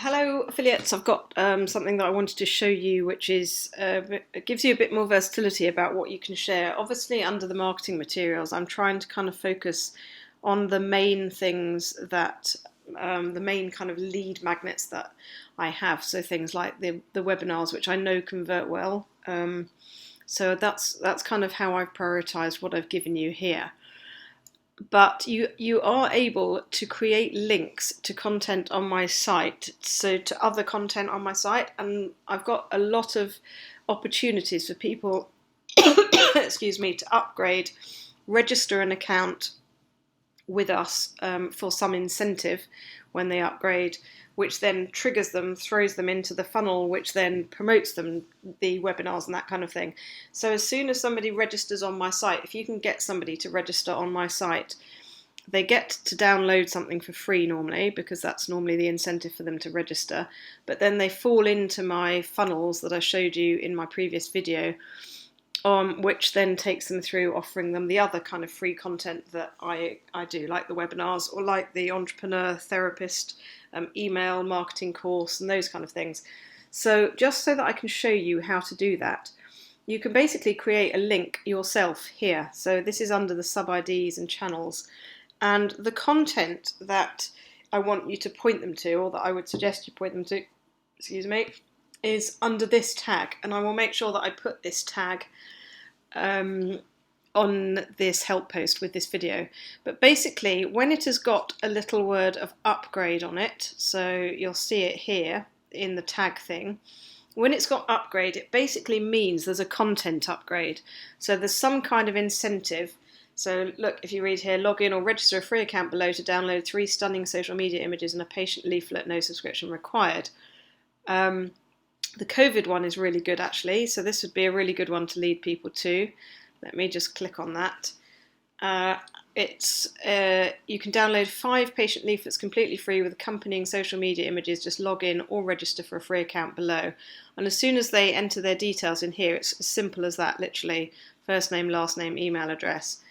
Hello affiliates, I've got something that I wanted to show you, which is it gives you a bit more versatility about what you can share. Obviously under the marketing materials I'm trying to kind of focus on the main things that the main kind of lead magnets that I have, so things like the webinars, which I know convert well, so that's kind of how I've prioritized what I've given you here. But you are able to create links to content on my site, so to other content on my site, and I've got a lot of opportunities for people excuse me, to upgrade, register an account with us for some incentive when they upgrade, which then triggers them, throws them into the funnel, which then promotes them, the webinars and that kind of thing. So as soon as somebody registers on my site, if you can get somebody to register on my site, they get to download something for free normally, because that's normally the incentive for them to register, but then they fall into my funnels that I showed you in my previous video, which then takes them through offering them the other kind of free content that I do, like the webinars or like the entrepreneur therapist email marketing course and those kind of things. So just so that I can show you how to do that, you can basically create a link yourself here. So this is under the sub IDs and channels, and the content that I want you to point them to, or that I would suggest you point them to, excuse me, is under this tag, and I will make sure that I put this tag on this help post with this video. But basically, when it has got a little word of upgrade on it, so you'll see it here in the tag thing, when it's got upgrade, it basically means there's a content upgrade. So there's some kind of incentive. So look, if you read here, log in or register a free account below to download 3 stunning social media images and a patient leaflet, no subscription required. The COVID one is really good actually, so this would be a really good one to lead people to. Let me just click on that. You can download 5 patient leaflets completely free with accompanying social media images. Just log in or register for a free account below. And as soon as they enter their details in here, it's as simple as that, literally first name, last name, email address.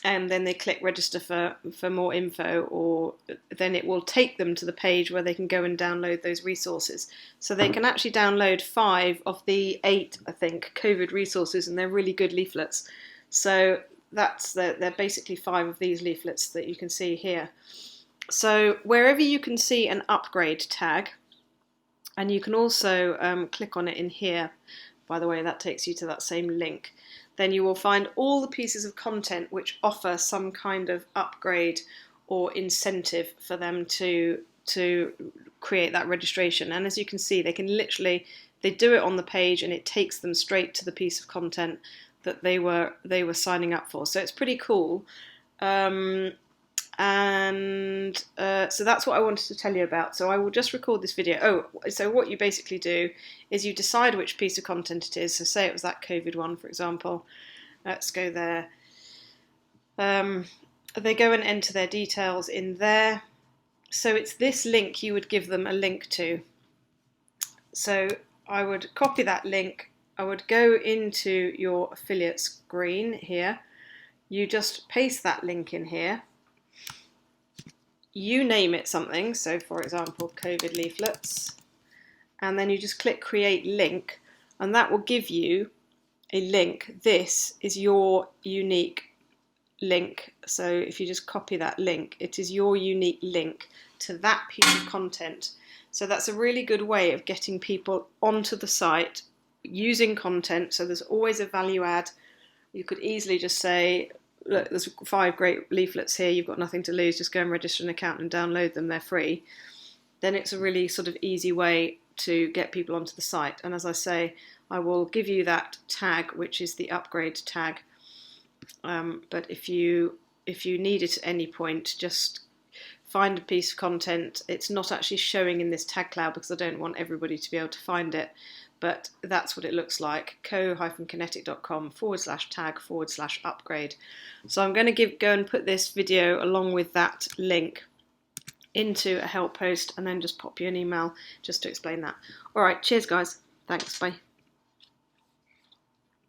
And then they click register for more info, or then it will take them to the page where they can go and download those resources. So they can actually download 5 of the 8, I think, COVID resources, and they're really good leaflets. So they're basically 5 of these leaflets that you can see here. So wherever you can see an upgrade tag, and you can also click on it in here, by the way, that takes you to that same link, then you will find all the pieces of content which offer some kind of upgrade or incentive for them to create that registration. And as you can see, they do it on the page, and it takes them straight to the piece of content that they were signing up for. So it's pretty cool. So that's what I wanted to tell you about. So I will just record this video. Oh, so what you basically do is you decide which piece of content it is. So say it was that COVID one, for example. Let's go there. They go and enter their details in there. So it's this link you would give them a link to. So I would copy that link. I would go into your affiliate screen here. You just paste that link in here. You name it something, so for example COVID leaflets, and then you just click create link, and that will give you a link. This is your unique link, so if you just copy that link, it is your unique link to that piece of content. So that's a really good way of getting people onto the site using content. So there's always a value add. You could easily just say, look, there's 5 great leaflets here, you've got nothing to lose, just go and register an account and download them, they're free. Then it's a really sort of easy way to get people onto the site. And as I say, I will give you that tag, which is the upgrade tag. But if you need it at any point, just find a piece of content. It's not actually showing in this tag cloud because I don't want everybody to be able to find it, but that's what it looks like. co-kinetic.com/tag/upgrade. So I'm going to go and put this video along with that link into a help post, and then just pop you an email just to explain that. All right, cheers guys. Thanks, bye.